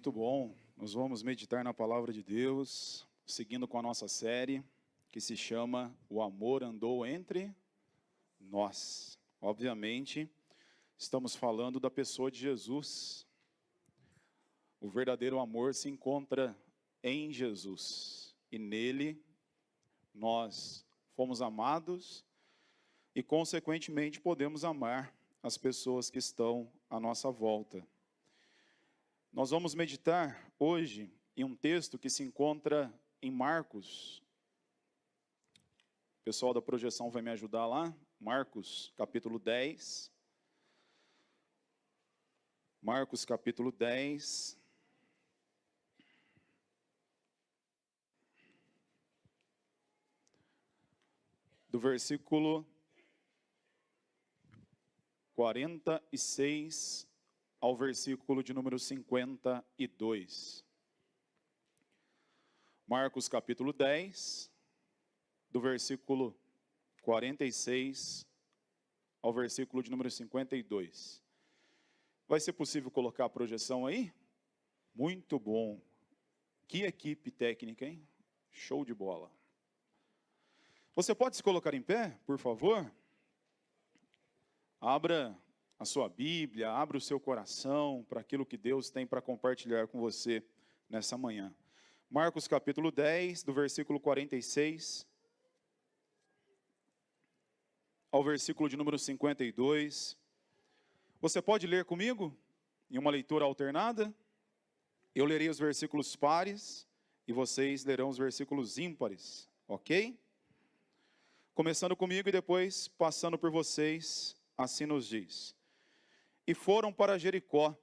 Muito bom. Nós vamos meditar na palavra de Deus, seguindo com a nossa série, que se chama O Amor Andou Entre Nós. Obviamente, estamos falando da pessoa de Jesus. O verdadeiro amor se encontra em Jesus. E nele, nós fomos amados e, consequentemente, podemos amar as pessoas que estão à nossa volta. Nós vamos meditar hoje em um texto que se encontra em Marcos. O pessoal da projeção vai me ajudar lá. Marcos, capítulo 10. Marcos, capítulo 10. Do versículo 46 ao versículo de número 52. Marcos capítulo 10, do versículo 46 ao versículo de número 52. Vai ser possível colocar a projeção aí? Muito bom. Que equipe técnica, hein? Show de bola. Você pode se colocar em pé, por favor? Abra a sua Bíblia, abra o seu coração para aquilo que Deus tem para compartilhar com você nessa manhã. Marcos capítulo 10, do versículo 46 ao versículo de número 52. Você pode ler comigo em uma leitura alternada? Eu lerei os versículos pares e vocês lerão os versículos ímpares, ok? Começando comigo e depois passando por vocês, assim nos diz. E foram para Jericó.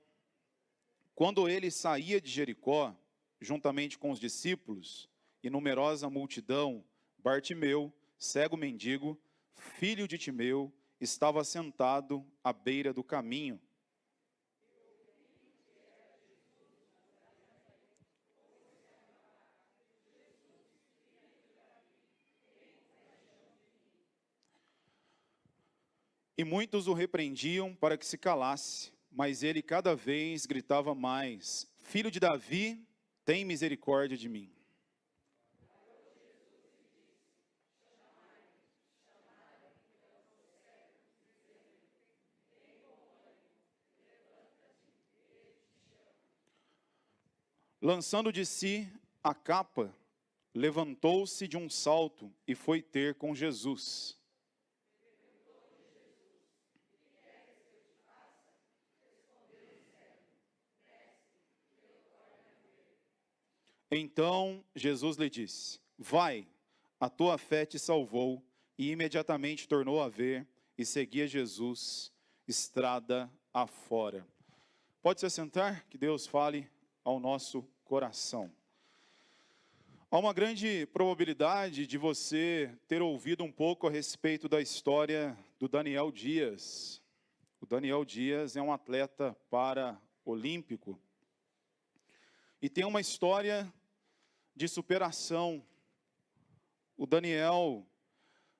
Quando ele saía de Jericó, juntamente com os discípulos e numerosa multidão, Bartimeu, cego mendigo, filho de Timeu, estava sentado à beira do caminho. E muitos o repreendiam para que se calasse, mas ele cada vez gritava mais: Filho de Davi, tem misericórdia de mim. Lançando de si a capa, levantou-se de um salto e foi ter com Jesus. Então Jesus lhe disse: Vai, a tua fé te salvou. E imediatamente tornou a ver e seguia Jesus, estrada afora. Pode se assentar, que Deus fale ao nosso coração. Há uma grande probabilidade de você ter ouvido um pouco a respeito da história do Daniel Dias. O Daniel Dias é um atleta paraolímpico e tem uma história de superação. O Daniel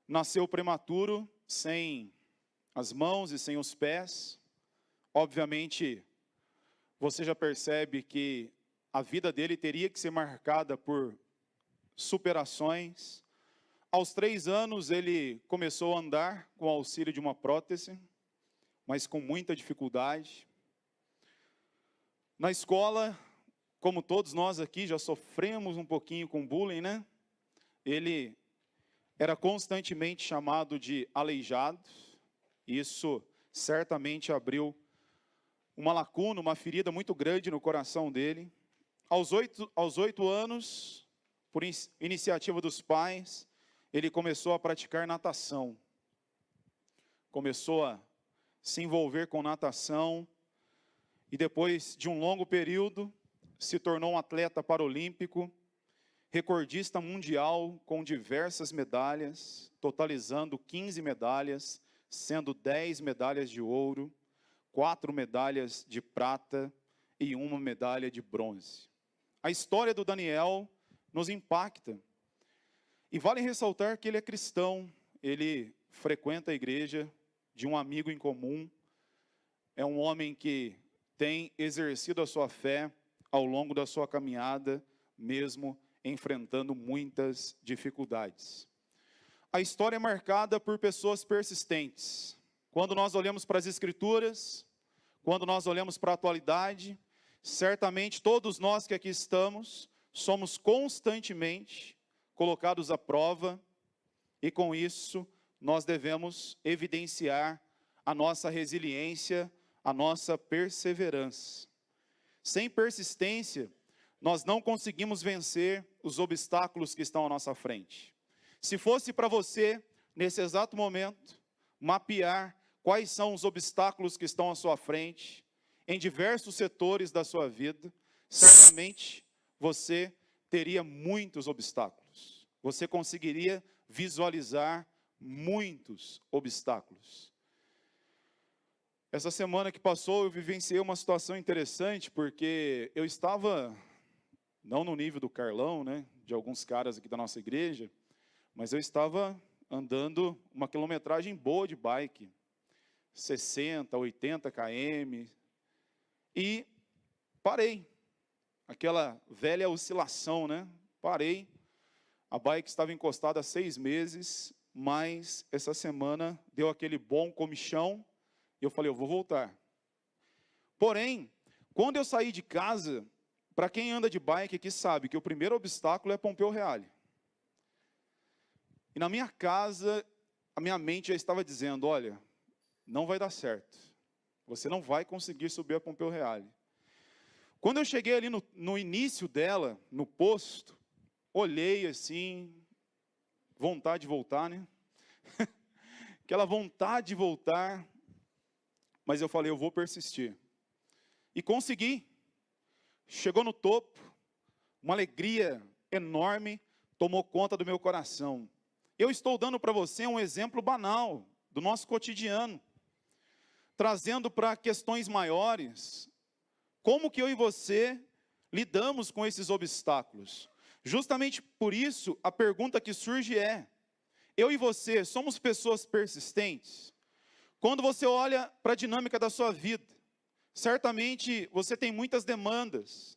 nasceu prematuro, sem as mãos e sem os pés. Obviamente, você já percebe que a vida dele teria que ser marcada por superações. Aos 3 anos, ele começou a andar com o auxílio de uma prótese, mas com muita dificuldade. Na escola, como todos nós aqui já sofremos um pouquinho com bullying, né? Ele era constantemente chamado de aleijado. Isso certamente abriu uma lacuna, uma ferida muito grande no coração dele. Aos 8 anos, por iniciativa dos pais, ele começou a praticar natação. Começou a se envolver com natação e depois de um longo período, se tornou um atleta paralímpico, recordista mundial com diversas medalhas, totalizando 15 medalhas, sendo 10 medalhas de ouro, 4 medalhas de prata e 1 medalha de bronze. A história do Daniel nos impacta. E vale ressaltar que ele é cristão, ele frequenta a igreja de um amigo em comum, é um homem que tem exercido a sua fé ao longo da sua caminhada, mesmo enfrentando muitas dificuldades. A história é marcada por pessoas persistentes. Quando nós olhamos para as Escrituras, quando nós olhamos para a atualidade, certamente todos nós que aqui estamos, somos constantemente colocados à prova, e com isso nós devemos evidenciar a nossa resiliência, a nossa perseverança. Sem persistência, nós não conseguimos vencer os obstáculos que estão à nossa frente. Se fosse para você, nesse exato momento, mapear quais são os obstáculos que estão à sua frente, em diversos setores da sua vida, certamente você teria muitos obstáculos. Você conseguiria visualizar muitos obstáculos. Essa semana que passou, eu vivenciei uma situação interessante, porque eu estava, não no nível do Carlão, né, de alguns caras aqui da nossa igreja, mas eu estava andando uma quilometragem boa de bike, 60, 80 km, e parei. Aquela velha oscilação, né? Parei. A bike estava encostada há 6 meses, mas essa semana deu aquele bom comichão, e eu falei, eu vou voltar. Porém, quando eu saí de casa, para quem anda de bike aqui sabe que o primeiro obstáculo é Pompeu Reale. E na minha casa, a minha mente já estava dizendo, olha, não vai dar certo. Você não vai conseguir subir a Pompeu Reale. Quando eu cheguei ali no início dela, no posto, olhei assim, vontade de voltar, né? Aquela vontade de voltar, mas eu falei, eu vou persistir. E consegui. Chegou no topo, uma alegria enorme tomou conta do meu coração. Eu estou dando para você um exemplo banal do nosso cotidiano, trazendo para questões maiores, como que eu e você lidamos com esses obstáculos. Justamente por isso, a pergunta que surge é, eu e você somos pessoas persistentes? Quando você olha para a dinâmica da sua vida, certamente você tem muitas demandas,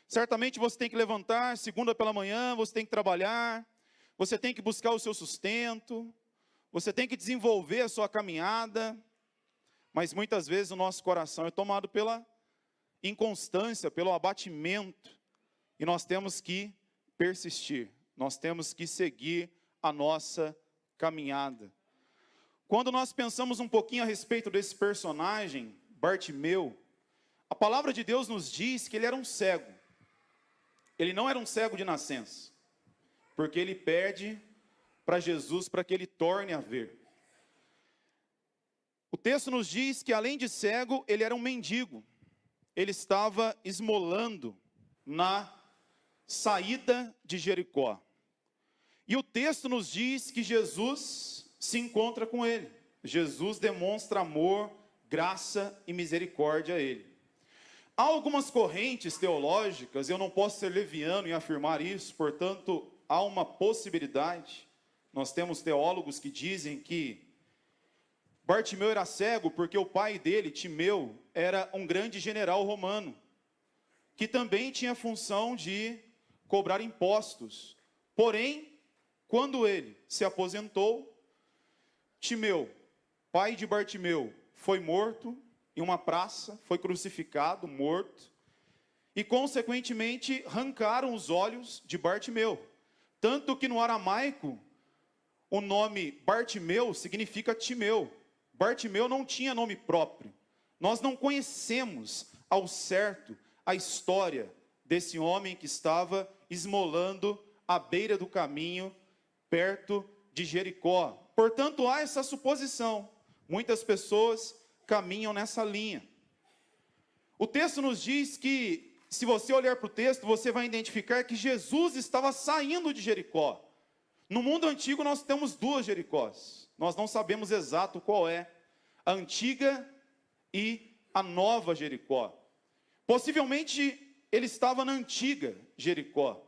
certamente você tem que levantar segunda pela manhã, você tem que trabalhar, você tem que buscar o seu sustento, você tem que desenvolver a sua caminhada, mas muitas vezes o nosso coração é tomado pela inconstância, pelo abatimento, e nós temos que persistir, nós temos que seguir a nossa caminhada. Quando nós pensamos um pouquinho a respeito desse personagem, Bartimeu, a palavra de Deus nos diz que ele era um cego. Ele não era um cego de nascença, porque ele pede para Jesus para que ele torne a ver. O texto nos diz que além de cego, ele era um mendigo. Ele estava esmolando na saída de Jericó. E o texto nos diz que Jesus se encontra com ele. Jesus demonstra amor, graça e misericórdia a ele. Há algumas correntes teológicas, eu não posso ser leviano em afirmar isso, portanto, há uma possibilidade. Nós temos teólogos que dizem que Bartimeu era cego porque o pai dele, Timeu, era um grande general romano, que também tinha a função de cobrar impostos. Porém, quando ele se aposentou, Timeu, pai de Bartimeu, foi morto em uma praça, foi crucificado, morto, e consequentemente arrancaram os olhos de Bartimeu. Tanto que no aramaico, o nome Bartimeu significa Timeu. Bartimeu não tinha nome próprio. Nós não conhecemos ao certo a história desse homem que estava esmolando à beira do caminho, perto de Jericó. Portanto, há essa suposição. Muitas pessoas caminham nessa linha. O texto nos diz que, se você olhar para o texto, você vai identificar que Jesus estava saindo de Jericó. No mundo antigo nós temos 2 Jericós. Nós não sabemos exato qual é, a antiga e a nova Jericó. Possivelmente ele estava na antiga Jericó.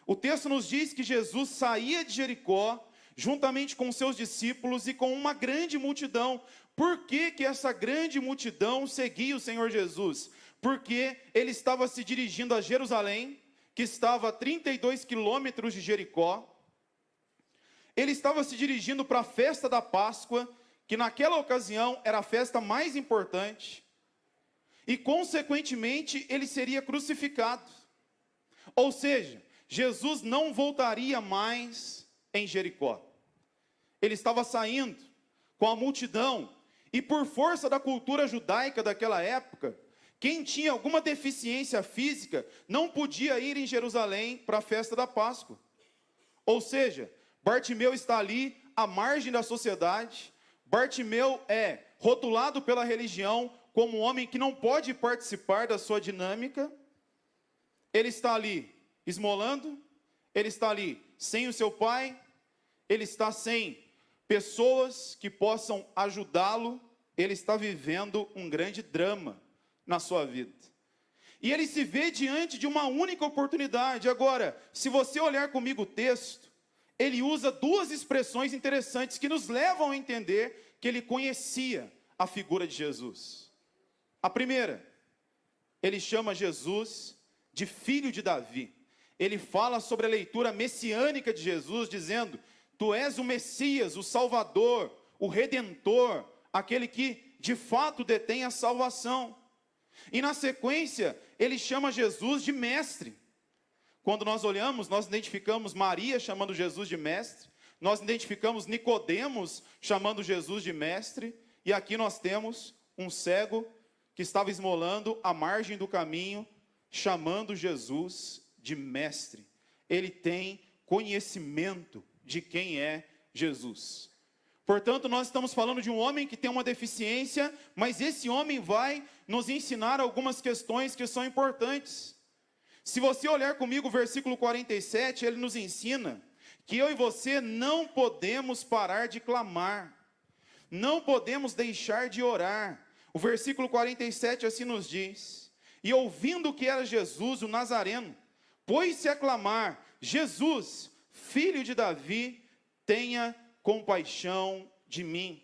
O texto nos diz que Jesus saía de Jericó, juntamente com seus discípulos e com uma grande multidão. Por que essa grande multidão seguia o Senhor Jesus? porque ele estava se dirigindo a Jerusalém, que estava a 32 quilômetros de Jericó. Ele estava se dirigindo para a festa da Páscoa, que naquela ocasião era a festa mais importante, e consequentemente ele seria crucificado. Ou seja, Jesus não voltaria mais em Jericó. Ele estava saindo com a multidão, e por força da cultura judaica daquela época, quem tinha alguma deficiência física não podia ir em Jerusalém para a festa da Páscoa. Ou seja, Bartimeu está ali à margem da sociedade. Bartimeu é rotulado pela religião como um homem que não pode participar da sua dinâmica. Ele está ali esmolando, ele está ali sem o seu pai, ele está sem pessoas que possam ajudá-lo, ele está vivendo um grande drama na sua vida. E ele se vê diante de uma única oportunidade. Agora, se você olhar comigo o texto, ele usa duas expressões interessantes que nos levam a entender que ele conhecia a figura de Jesus. A primeira, ele chama Jesus de filho de Davi. Ele fala sobre a leitura messiânica de Jesus, dizendo: tu és o Messias, o Salvador, o Redentor, aquele que de fato detém a salvação. E na sequência, ele chama Jesus de mestre. Quando nós olhamos, nós identificamos Maria chamando Jesus de mestre, nós identificamos Nicodemos chamando Jesus de mestre, e aqui nós temos um cego que estava esmolando à margem do caminho, chamando Jesus de mestre. Ele tem conhecimento de quem é Jesus. Portanto, nós estamos falando de um homem que tem uma deficiência, mas esse homem vai nos ensinar algumas questões que são importantes. Se você olhar comigo o versículo 47, ele nos ensina que eu e você não podemos parar de clamar, não podemos deixar de orar. O versículo 47 assim nos diz: e ouvindo que era Jesus, o Nazareno, pôs-se a clamar: Jesus, filho de Davi, tenha compaixão de mim.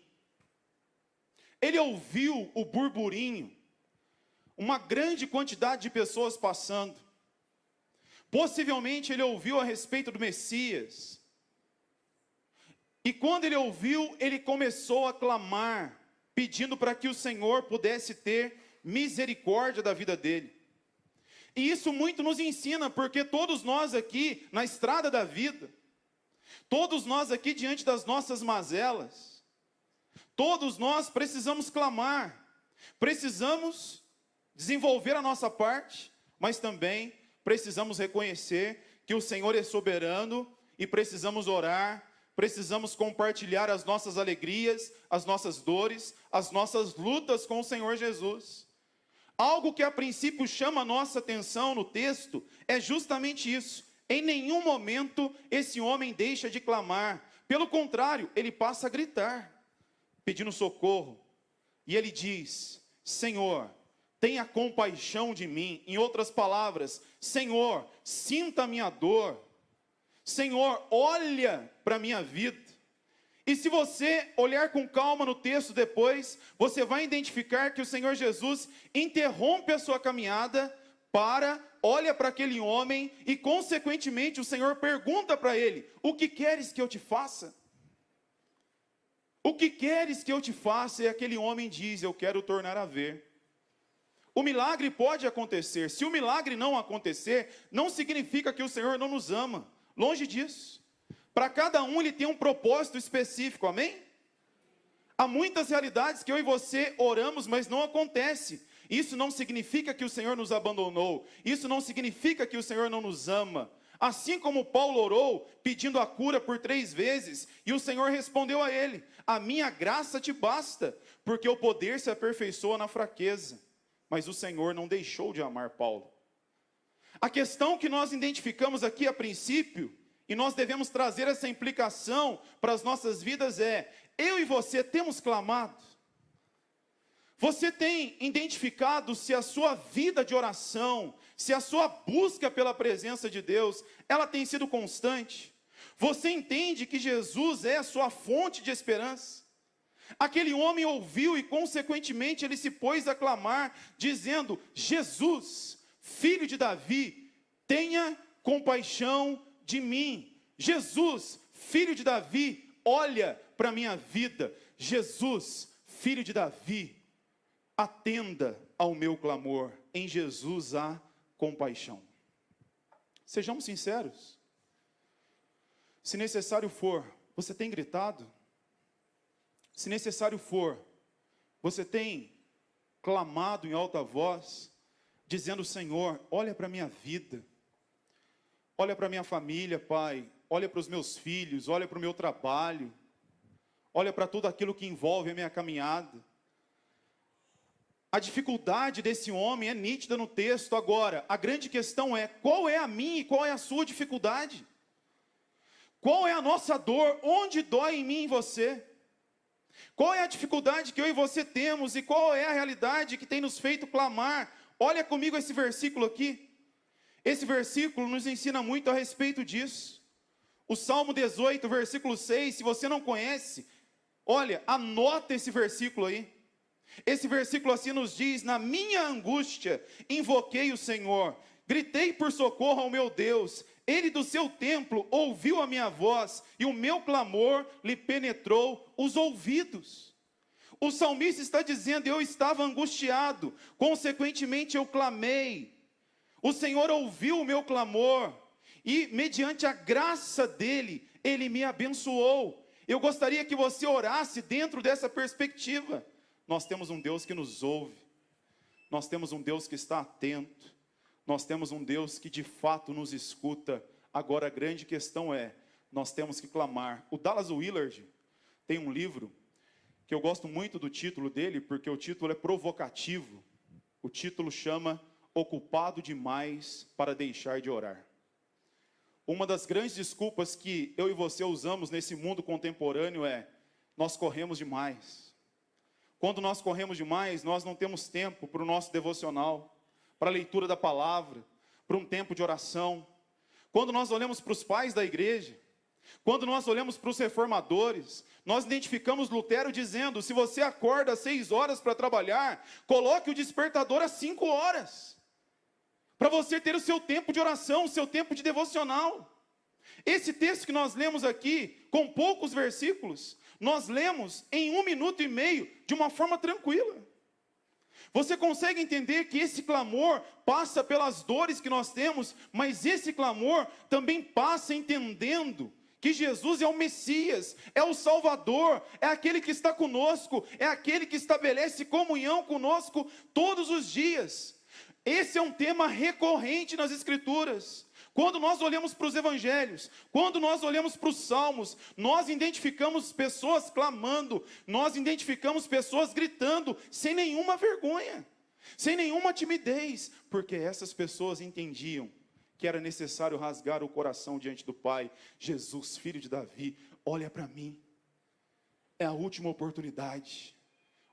Ele ouviu o burburinho, uma grande quantidade de pessoas passando. Possivelmente ele ouviu a respeito do Messias. E quando ele ouviu, ele começou a clamar, pedindo para que o Senhor pudesse ter misericórdia da vida dele. E isso muito nos ensina, porque todos nós aqui na estrada da vida, todos nós aqui diante das nossas mazelas, todos nós precisamos clamar, precisamos desenvolver a nossa parte, mas também precisamos reconhecer que o Senhor é soberano e precisamos orar, precisamos compartilhar as nossas alegrias, as nossas dores, as nossas lutas com o Senhor Jesus. Algo que a princípio chama a nossa atenção no texto é justamente isso. Em nenhum momento esse homem deixa de clamar. Pelo contrário, ele passa a gritar, pedindo socorro. E ele diz: Senhor, tenha compaixão de mim. Em outras palavras, Senhor, sinta a minha dor. Senhor, olha para a minha vida. E se você olhar com calma no texto depois, você vai identificar que o Senhor Jesus interrompe a sua caminhada olha para aquele homem e, consequentemente, o Senhor pergunta para ele: o que queres que eu te faça? O que queres que eu te faça? E aquele homem diz: eu quero tornar a ver. O milagre pode acontecer. Se o milagre não acontecer, não significa que o Senhor não nos ama. Longe disso. Para cada um ele tem um propósito específico, amém? Há muitas realidades que eu e você oramos, mas não acontece. Isso não significa que o Senhor nos abandonou. Isso não significa que o Senhor não nos ama. Assim como Paulo orou, pedindo a cura por 3 vezes, e o Senhor respondeu a ele: a minha graça te basta, porque o poder se aperfeiçoa na fraqueza. Mas o Senhor não deixou de amar Paulo. A questão que nós identificamos aqui a princípio, e nós devemos trazer essa implicação para as nossas vidas é: eu e você temos clamado? Você tem identificado se a sua vida de oração, se a sua busca pela presença de Deus, ela tem sido constante? Você entende que Jesus é a sua fonte de esperança? Aquele homem ouviu e, consequentemente, ele se pôs a clamar, dizendo: Jesus, filho de Davi, tenha compaixão de mim. Jesus, filho de Davi, olha para a minha vida. Jesus, filho de Davi, atenda ao meu clamor. Em Jesus há compaixão. Sejamos sinceros. Se necessário for, você tem gritado? Se necessário for, você tem clamado em alta voz, dizendo: Senhor, olha para a minha vida, olha para a minha família, Pai, olha para os meus filhos, olha para o meu trabalho, olha para tudo aquilo que envolve a minha caminhada. A dificuldade desse homem é nítida no texto. Agora, a grande questão é: qual é a minha e qual é a sua dificuldade? Qual é a nossa dor? Onde dói em mim e em você? Qual é a dificuldade que eu e você temos? E qual é a realidade que tem nos feito clamar? Olha comigo esse versículo aqui. Esse versículo nos ensina muito a respeito disso. O Salmo 18, versículo 6, se você não conhece, olha, anota esse versículo aí. Esse versículo assim nos diz: na minha angústia invoquei o Senhor, gritei por socorro ao meu Deus. Ele do seu templo ouviu a minha voz, e o meu clamor lhe penetrou os ouvidos. O salmista está dizendo: eu estava angustiado, consequentemente eu clamei. O Senhor ouviu o meu clamor, e mediante a graça dele, ele me abençoou. Eu gostaria que você orasse dentro dessa perspectiva. Nós temos um Deus que nos ouve, nós temos um Deus que está atento, nós temos um Deus que de fato nos escuta. Agora a grande questão é, nós temos que clamar. O Dallas Willard tem um livro, que eu gosto muito do título dele, porque o título é provocativo. O título chama Ocupado Demais para Deixar de Orar. Uma das grandes desculpas que eu e você usamos nesse mundo contemporâneo é: nós corremos demais. Quando nós corremos demais, nós não temos tempo para o nosso devocional, para a leitura da palavra, para um tempo de oração. Quando nós olhamos para os pais da igreja, quando nós olhamos para os reformadores, nós identificamos Lutero dizendo: se você acorda às 6 horas para trabalhar, coloque o despertador às 5 horas, para você ter o seu tempo de oração, o seu tempo de devocional. Esse texto que nós lemos aqui, com poucos versículos, nós lemos em 1 minuto e meio, de uma forma tranquila. Você consegue entender que esse clamor passa pelas dores que nós temos, mas esse clamor também passa entendendo que Jesus é o Messias, é o Salvador, é aquele que está conosco, é aquele que estabelece comunhão conosco todos os dias. Esse é um tema recorrente nas Escrituras. Quando nós olhamos para os evangelhos, quando nós olhamos para os salmos, nós identificamos pessoas clamando, nós identificamos pessoas gritando, sem nenhuma vergonha, sem nenhuma timidez, porque essas pessoas entendiam que era necessário rasgar o coração diante do Pai. Jesus, filho de Davi, olha para mim, é a última oportunidade,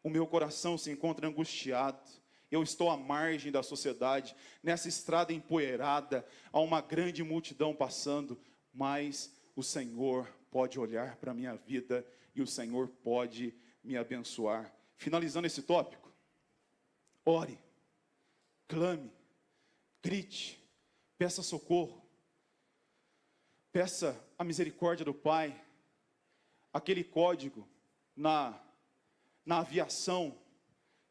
o meu coração se encontra angustiado, eu estou à margem da sociedade, nessa estrada empoeirada, há uma grande multidão passando, mas o Senhor pode olhar para a minha vida e o Senhor pode me abençoar. Finalizando esse tópico, ore, clame, grite, peça socorro, peça a misericórdia do Pai. Aquele código na aviação,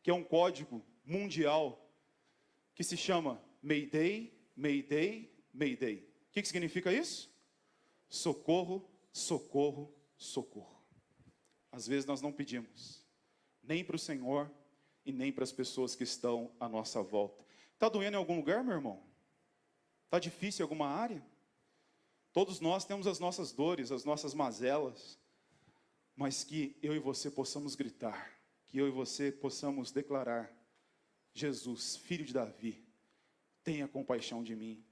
que é um código mundial, que se chama Mayday, Mayday, Mayday. O que significa isso? Socorro, socorro, socorro. Às vezes nós não pedimos, nem para o Senhor e nem para as pessoas que estão à nossa volta. Está doendo em algum lugar, meu irmão? Está difícil em alguma área? Todos nós temos as nossas dores, as nossas mazelas, mas que eu e você possamos gritar, que eu e você possamos declarar: Jesus, filho de Davi, tenha compaixão de mim.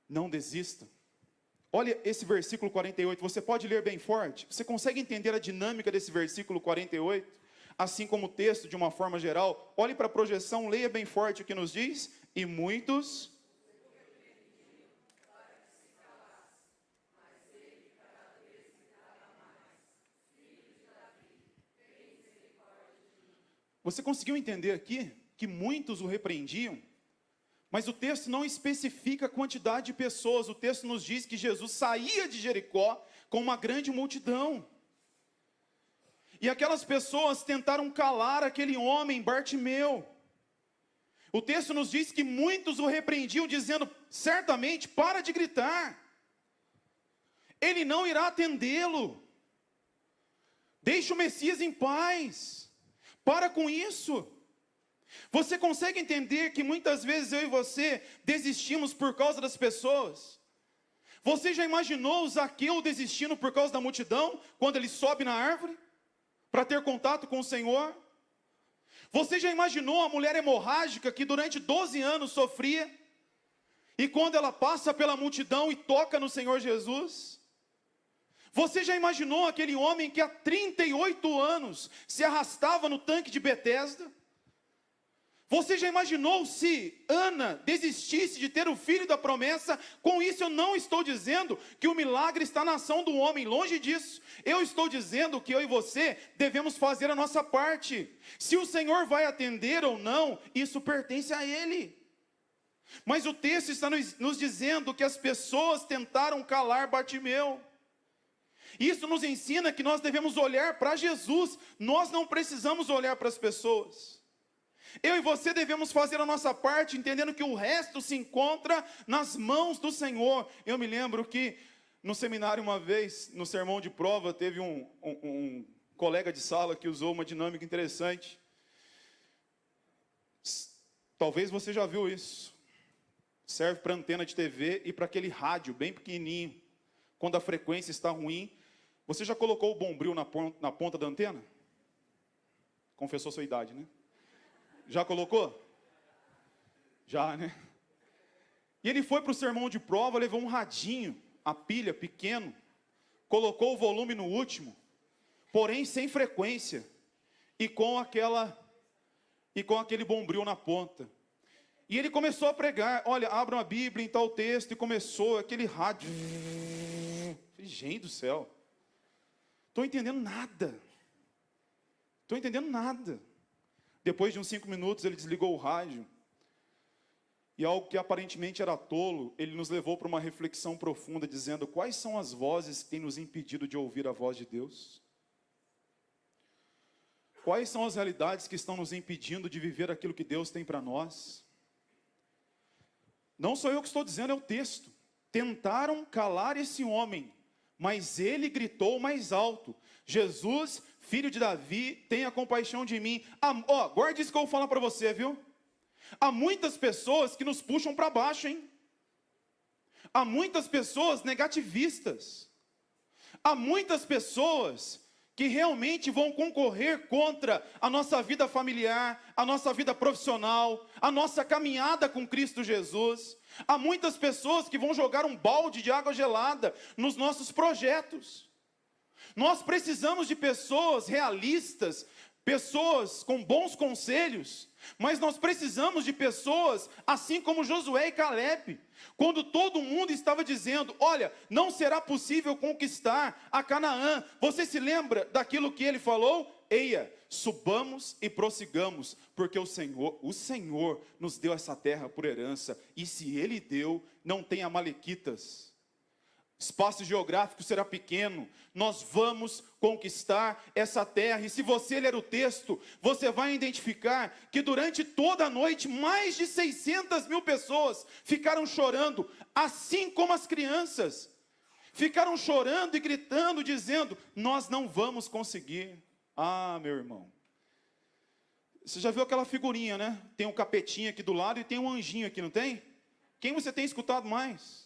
Não desista. Olha esse versículo 48, você pode ler bem forte? Você consegue entender a dinâmica desse versículo 48? Assim como o texto, de uma forma geral. Olhe para a projeção, leia bem forte o que nos diz. E muitos... Você conseguiu entender aqui que muitos o repreendiam? Mas o texto não especifica a quantidade de pessoas. O texto nos diz que Jesus saía de Jericó com uma grande multidão. E aquelas pessoas tentaram calar aquele homem, Bartimeu. O texto nos diz que muitos o repreendiam, dizendo, certamente, para de gritar. Ele não irá atendê-lo. Deixe o Messias em paz. Para com isso. Você consegue entender que muitas vezes eu e você desistimos por causa das pessoas? Você já imaginou Zaqueu desistindo por causa da multidão, quando ele sobe na árvore, para ter contato com o Senhor? Você já imaginou a mulher hemorrágica que durante 12 anos sofria, e quando ela passa pela multidão e toca no Senhor Jesus? Você já imaginou aquele homem que há 38 anos se arrastava no tanque de Betesda? Você já imaginou se Ana desistisse de ter o filho da promessa? Com isso eu não estou dizendo que o milagre está na ação do homem, longe disso. Eu estou dizendo que eu e você devemos fazer a nossa parte. Se o Senhor vai atender ou não, isso pertence a Ele. Mas o texto está nos dizendo que as pessoas tentaram calar Bartimeu. Isso nos ensina que nós devemos olhar para Jesus. Nós não precisamos olhar para as pessoas. Eu e você devemos fazer a nossa parte, entendendo que o resto se encontra nas mãos do Senhor. Eu me lembro que no seminário uma vez, no sermão de prova, teve um colega de sala que usou uma dinâmica interessante. Talvez você já viu isso. Serve para antena de TV e para aquele rádio bem pequenininho. Quando a frequência está ruim, você já colocou o bombril na ponta da antena? Confessou sua idade, né? Já colocou? Já, né? E ele foi para o sermão de prova, levou um radinho, a pilha pequeno, colocou o volume no último, porém sem frequência, e com aquele bombril na ponta. E ele começou a pregar, olha, abram a Bíblia em tal texto, e começou aquele rádio. Gente do céu, estou entendendo nada. Estou entendendo nada. Depois de uns 5 minutos, ele desligou o rádio. E algo que aparentemente era tolo, ele nos levou para uma reflexão profunda, dizendo, quais são as vozes que têm nos impedido de ouvir a voz de Deus? Quais são as realidades que estão nos impedindo de viver aquilo que Deus tem para nós? Não sou eu que estou dizendo, é o texto. Tentaram calar esse homem, mas ele gritou mais alto, Jesus, filho de Davi, tenha compaixão de mim. Guarde isso que eu vou falar para você, viu? Há muitas pessoas que nos puxam para baixo, hein? Há muitas pessoas negativistas. Há muitas pessoas que realmente vão concorrer contra a nossa vida familiar, a nossa vida profissional, a nossa caminhada com Cristo Jesus. Há muitas pessoas que vão jogar um balde de água gelada nos nossos projetos. Nós precisamos de pessoas realistas, pessoas com bons conselhos, mas nós precisamos de pessoas assim como Josué e Caleb, quando todo mundo estava dizendo, olha, não será possível conquistar a Canaã. Você se lembra daquilo que ele falou? Eia, subamos e prossigamos, porque o Senhor nos deu essa terra por herança, e se Ele deu, não tem amalequitas. Espaço geográfico será pequeno, nós vamos conquistar essa terra. E se você ler o texto, você vai identificar que durante toda a noite, mais de 600 mil pessoas ficaram chorando, assim como as crianças. Ficaram chorando e gritando, dizendo, nós não vamos conseguir. Ah, meu irmão, você já viu aquela figurinha, né? Tem um capetinho aqui do lado e tem um anjinho aqui, não tem? Quem você tem escutado mais?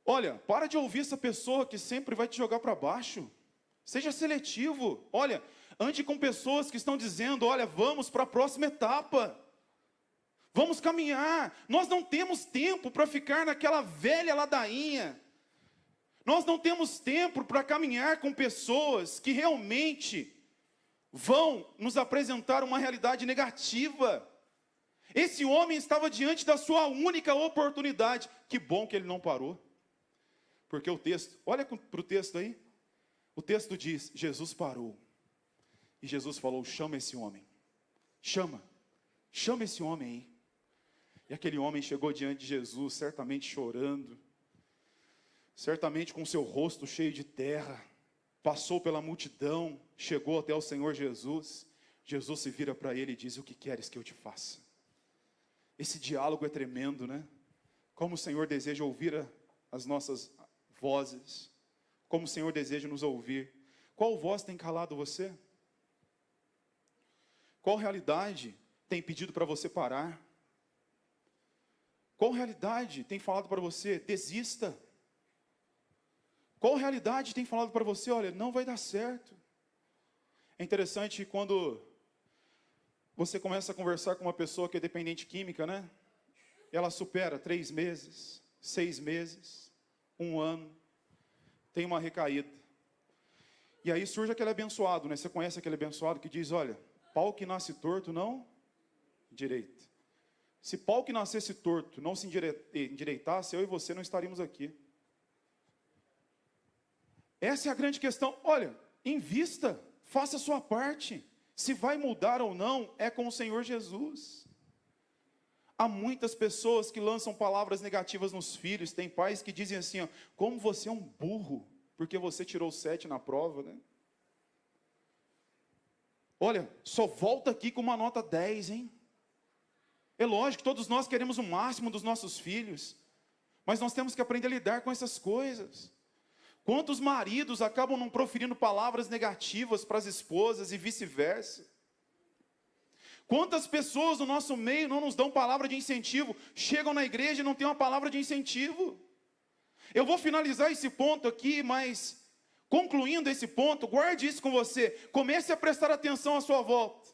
Olha, para de ouvir essa pessoa que sempre vai te jogar para baixo. Seja seletivo. Olha, ande com pessoas que estão dizendo, olha, vamos para a próxima etapa. Vamos caminhar. Nós não temos tempo para ficar naquela velha ladainha. Nós não temos tempo para caminhar com pessoas que realmente vão nos apresentar uma realidade negativa. Esse homem estava diante da sua única oportunidade. Que bom que ele não parou. Porque o texto, olha para o texto aí, o texto diz, Jesus parou E Jesus falou: chama esse homem, chama esse homem aí. E aquele homem chegou diante de Jesus, certamente chorando, certamente com seu rosto cheio de terra, passou pela multidão, chegou até o Senhor Jesus. Jesus se vira para ele e diz: o que queres que eu te faça? Esse diálogo é tremendo, né? Como o Senhor deseja ouvir as nossas vozes, como o Senhor deseja nos ouvir. Qual voz tem calado você? Qual realidade tem pedido para você parar? Qual realidade tem falado para você: desista? Qual realidade tem falado para você: olha, não vai dar certo? É interessante quando você começa a conversar com uma pessoa que é dependente química, né? Ela supera 3 meses, 6 meses, 1 ano, tem uma recaída. E aí surge aquele abençoado, né? Você conhece aquele abençoado que diz: olha, pau que nasce torto não direita. Se pau que nascesse torto não se endireitasse, eu e você não estaríamos aqui. Essa é a grande questão. Olha, invista, faça a sua parte. Se vai mudar ou não, é com o Senhor Jesus. Há muitas pessoas que lançam palavras negativas nos filhos. Tem pais que dizem assim, ó: como você é um burro, porque você tirou 7 na prova, né? Olha, só volta aqui com uma nota 10, hein? É lógico, todos nós queremos o máximo dos nossos filhos, mas nós temos que aprender a lidar com essas coisas. Quantos maridos acabam não proferindo palavras negativas para as esposas e vice-versa? Quantas pessoas no nosso meio não nos dão palavra de incentivo, chegam na igreja e não tem uma palavra de incentivo? Eu vou finalizar esse ponto aqui, mas concluindo esse ponto, guarde isso com você, comece a prestar atenção à sua volta.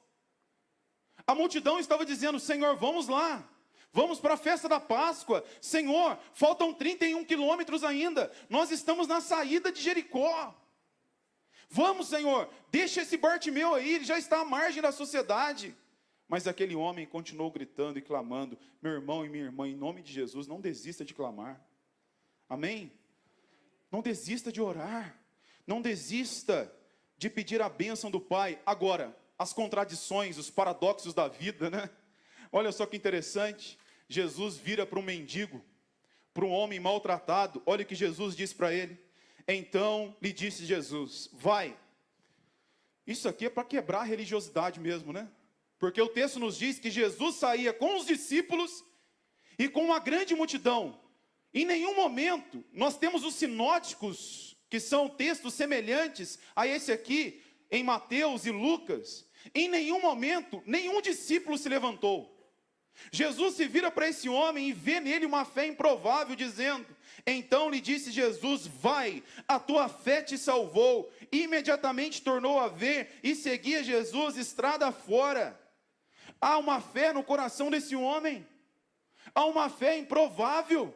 A multidão estava dizendo: Senhor, vamos lá, vamos para a festa da Páscoa. Senhor, faltam 31 quilômetros ainda, nós estamos na saída de Jericó. Vamos, Senhor, deixa esse Bartimeu aí, ele já está à margem da sociedade. Mas aquele homem continuou gritando e clamando: meu irmão e minha irmã, em nome de Jesus, não desista de clamar. Amém? Não desista de orar, não desista de pedir a bênção do Pai. Agora, as contradições, os paradoxos da vida, né? Olha só que interessante. Jesus vira para um mendigo, para um homem maltratado. Olha o que Jesus diz para ele. Então lhe disse Jesus: vai. Isso aqui é para quebrar a religiosidade mesmo, né? Porque o texto nos diz que Jesus saía com os discípulos e com uma grande multidão. Em nenhum momento nós temos os sinóticos, que são textos semelhantes a esse aqui, em Mateus e Lucas. Em nenhum momento, nenhum discípulo se levantou. Jesus se vira para esse homem e vê nele uma fé improvável, dizendo: então lhe disse Jesus: vai, a tua fé te salvou. E imediatamente tornou a ver e seguia Jesus estrada fora. Há uma fé no coração desse homem, há uma fé improvável.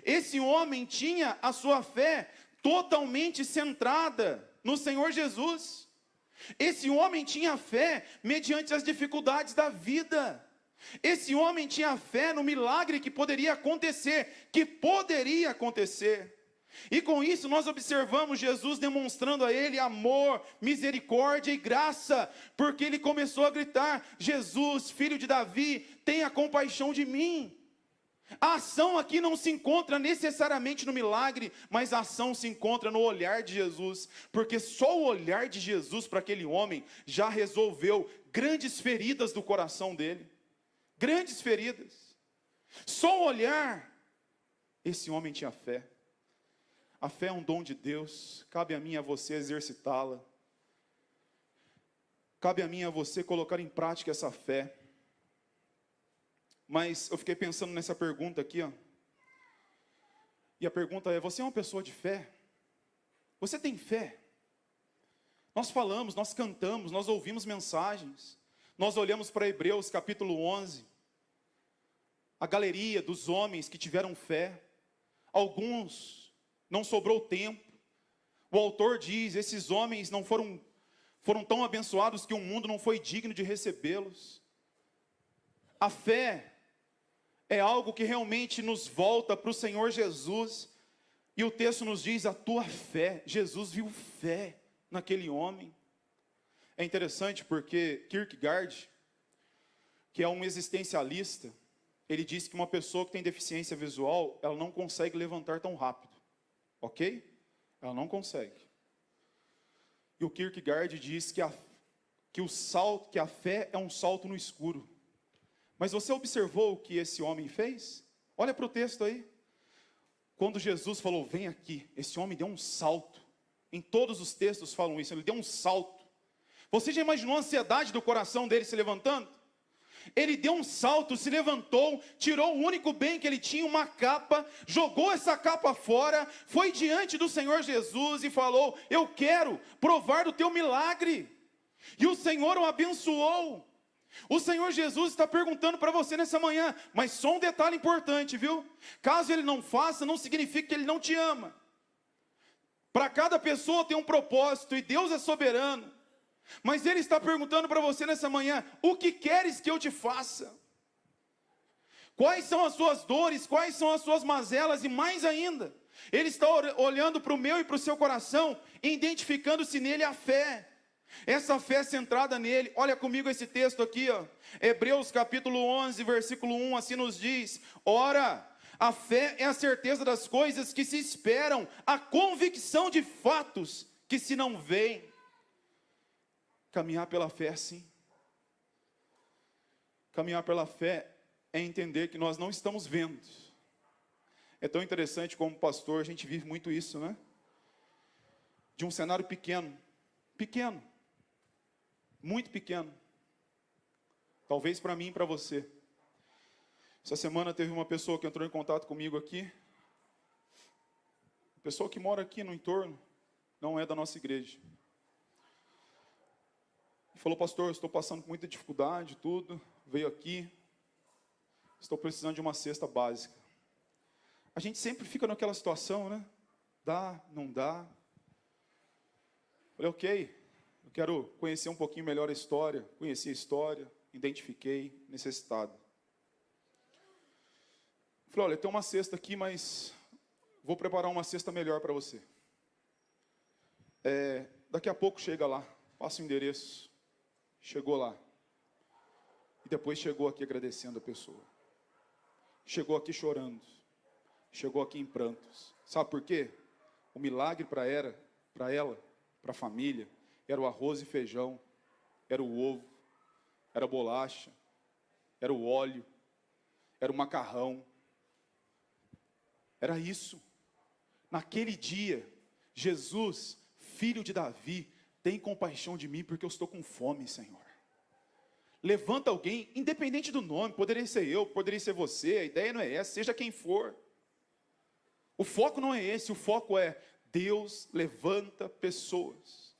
Esse homem tinha a sua fé totalmente centrada no Senhor Jesus. Esse homem tinha fé mediante as dificuldades da vida. Esse homem tinha fé no milagre que poderia acontecer, E com isso nós observamos Jesus demonstrando a ele amor, misericórdia e graça, porque ele começou a gritar: Jesus, filho de Davi, tenha compaixão de mim. A ação aqui não se encontra necessariamente no milagre, mas a ação se encontra no olhar de Jesus, porque só o olhar de Jesus para aquele homem já resolveu grandes feridas do coração dele. Grandes feridas. Só o olhar. Esse homem tinha fé. A fé é um dom de Deus, cabe a mim e a você exercitá-la. Cabe a mim e a você colocar em prática essa fé. Mas eu fiquei pensando nessa pergunta aqui, ó. E a pergunta é: você é uma pessoa de fé? Você tem fé? Nós falamos, nós cantamos, nós ouvimos mensagens. Nós olhamos para Hebreus capítulo 11. A galeria dos homens que tiveram fé. Alguns não sobrou tempo. O autor diz: esses homens não foram tão abençoados que o mundo não foi digno de recebê-los. A fé é algo que realmente nos volta para o Senhor Jesus. E o texto nos diz: a tua fé. Jesus viu fé naquele homem. É interessante porque Kierkegaard, que é um existencialista, ele diz que uma pessoa que tem deficiência visual, ela não consegue levantar tão rápido, ok? Ela não consegue. E o Kierkegaard diz que a fé é um salto no escuro. Mas você observou o que esse homem fez? Olha para o texto aí. Quando Jesus falou, vem aqui, esse homem deu um salto. Em todos os textos falam isso, ele deu um salto. Você já imaginou a ansiedade do coração dele se levantando? Ele deu um salto, se levantou, tirou o único bem que ele tinha, uma capa, jogou essa capa fora, foi diante do Senhor Jesus e falou, eu quero provar do teu milagre. E o Senhor o abençoou. O Senhor Jesus está perguntando para você nessa manhã, mas só um detalhe importante, viu? Caso ele não faça, não significa que ele não te ama. Para cada pessoa tem um propósito e Deus é soberano. Mas ele está perguntando para você nessa manhã, o que queres que eu te faça? Quais são as suas dores, quais são as suas mazelas e mais ainda, ele está olhando para o meu e para o seu coração, identificando-se nele a fé. Essa fé centrada nele, olha comigo esse texto aqui, ó. Hebreus capítulo 11, versículo 1, assim nos diz, ora, a fé é a certeza das coisas que se esperam, a convicção de fatos que se não veem. Caminhar pela fé é assim. Caminhar pela fé é entender que nós não estamos vendo. É tão interessante como pastor, a gente vive muito isso, né? De um cenário pequeno, muito pequeno. Talvez para mim e para você. Essa semana teve uma pessoa que entrou em contato comigo aqui. Pessoa que mora aqui no entorno, não é da nossa igreja. Falou, pastor, estou passando por muita dificuldade, tudo. Veio aqui, estou precisando de uma cesta básica. A gente sempre fica naquela situação, né? Dá, não dá. Falei, ok, eu quero conhecer um pouquinho melhor a história. Conheci a história, identifiquei, necessitado. Falei, olha, tem uma cesta aqui, mas vou preparar uma cesta melhor para você. Daqui a pouco chega lá, passa o endereço. Chegou lá. E depois chegou aqui agradecendo a pessoa. Chegou aqui chorando. Chegou aqui em prantos. Sabe por quê? O milagre para ela, para a família, era o arroz e feijão, era o ovo, era a bolacha, era o óleo, era o macarrão. Era isso. Naquele dia, Jesus, filho de Davi, tem compaixão de mim porque eu estou com fome, Senhor. Levanta alguém, independente do nome, poderia ser eu, poderia ser você, a ideia não é essa, seja quem for. O foco não é esse, o foco é Deus levanta pessoas.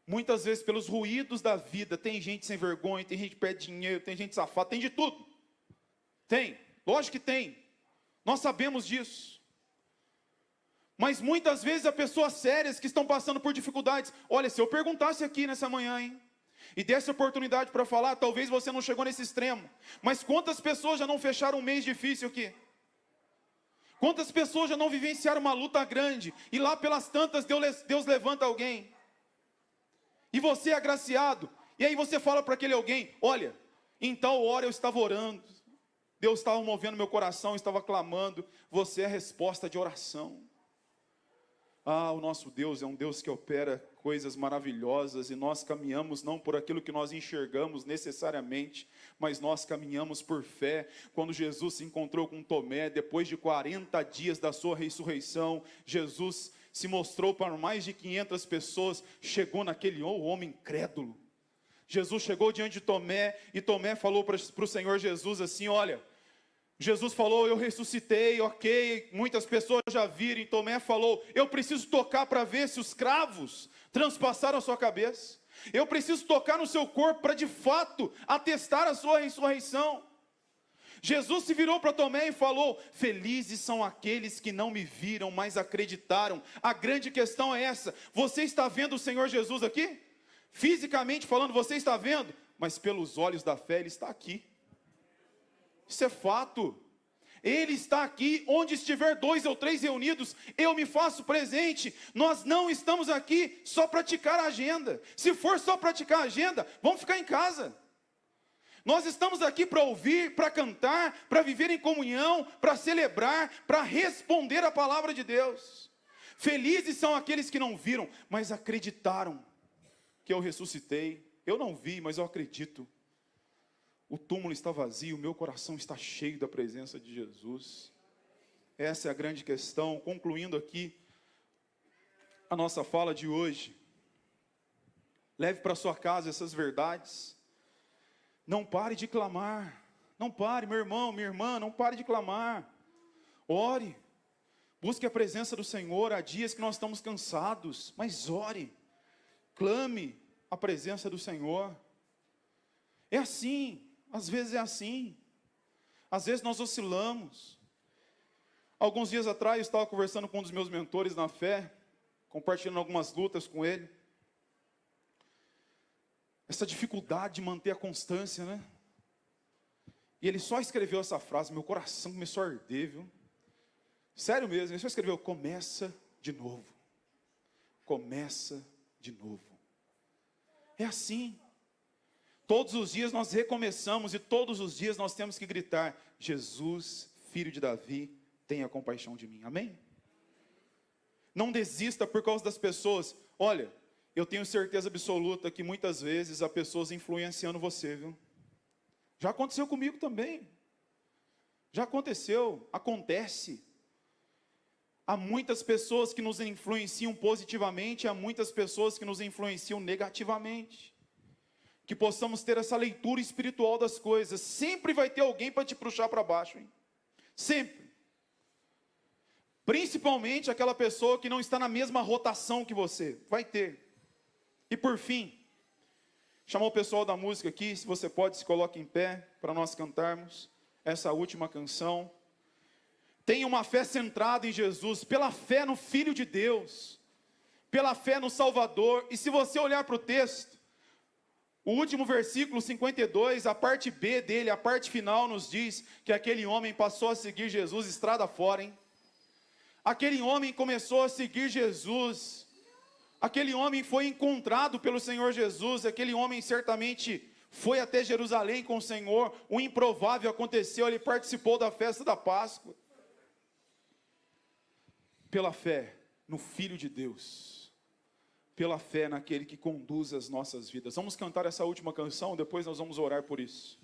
Muitas vezes pelos ruídos da vida, tem gente sem vergonha, tem gente que pede dinheiro, tem gente safada, tem de tudo. Tem, lógico que tem. Nós sabemos disso. Mas muitas vezes há pessoas sérias que estão passando por dificuldades. Olha, se eu perguntasse aqui nessa manhã, hein, e desse oportunidade para falar, talvez você não chegou nesse extremo. Mas quantas pessoas já não fecharam um mês difícil aqui? Quantas pessoas já não vivenciaram uma luta grande, e lá pelas tantas Deus levanta alguém. E você é agraciado, e aí você fala para aquele alguém, olha, em tal hora eu estava orando, Deus estava movendo meu coração, estava clamando, você é a resposta de oração. Ah, o nosso Deus é um Deus que opera coisas maravilhosas, e nós caminhamos não por aquilo que nós enxergamos necessariamente, mas nós caminhamos por fé. Quando Jesus se encontrou com Tomé, depois de 40 dias da sua ressurreição, Jesus se mostrou para mais de 500 pessoas, chegou naquele homem incrédulo. Jesus chegou diante de Tomé, e Tomé falou para o Senhor Jesus assim, olha, Jesus falou, eu ressuscitei, ok, muitas pessoas já viram, e Tomé falou, eu preciso tocar para ver se os cravos transpassaram a sua cabeça, eu preciso tocar no seu corpo para de fato atestar a sua ressurreição. Jesus se virou para Tomé e falou, felizes são aqueles que não me viram, mas acreditaram. A grande questão é essa, você está vendo o Senhor Jesus aqui? Fisicamente falando, você está vendo, mas pelos olhos da fé Ele está aqui. Isso é fato. Ele está aqui, onde estiver 2 ou 3 reunidos, eu me faço presente. Nós não estamos aqui só praticar a agenda. Se for só praticar a agenda, vamos ficar em casa. Nós estamos aqui para ouvir, para cantar, para viver em comunhão, para celebrar, para responder a palavra de Deus. Felizes são aqueles que não viram, mas acreditaram que eu ressuscitei. Eu não vi, mas eu acredito. O túmulo está vazio, o meu coração está cheio da presença de Jesus. Essa é a grande questão. Concluindo aqui a nossa fala de hoje. Leve para sua casa essas verdades. Não pare de clamar. Não pare, meu irmão, minha irmã, não pare de clamar. Ore. Busque a presença do Senhor. Há dias que nós estamos cansados, mas ore. Clame a presença do Senhor. É assim. Às vezes é assim. Às vezes nós oscilamos. Alguns dias atrás eu estava conversando com um dos meus mentores na fé, compartilhando algumas lutas com ele. Essa dificuldade de manter a constância, né? E ele só escreveu essa frase, meu coração começou a arder, viu? Sério mesmo, ele só escreveu, começa de novo. Começa de novo. É assim. Todos os dias nós recomeçamos e todos os dias nós temos que gritar, Jesus, filho de Davi, tenha compaixão de mim. Amém? Não desista por causa das pessoas. Olha, eu tenho certeza absoluta que muitas vezes há pessoas influenciando você, viu? Já aconteceu comigo também. Já aconteceu, acontece. Há muitas pessoas que nos influenciam positivamente, há muitas pessoas que nos influenciam negativamente. Que possamos ter essa leitura espiritual das coisas. Sempre vai ter alguém para te puxar para baixo, hein? Sempre. Principalmente aquela pessoa que não está na mesma rotação que você. Vai ter. E por fim, chamar o pessoal da música aqui, se você pode, se coloque em pé, para nós cantarmos essa última canção. Tenha uma fé centrada em Jesus, pela fé no Filho de Deus, pela fé no Salvador. E se você olhar para o texto, o último versículo 52, a parte B dele, a parte final nos diz que aquele homem passou a seguir Jesus estrada fora, hein? Aquele homem começou a seguir Jesus. Aquele homem foi encontrado pelo Senhor Jesus. Aquele homem certamente foi até Jerusalém com o Senhor. O improvável aconteceu, ele participou da festa da Páscoa. Pela fé no Filho de Deus. Pela fé naquele que conduz as nossas vidas. Vamos cantar essa última canção, depois nós vamos orar por isso.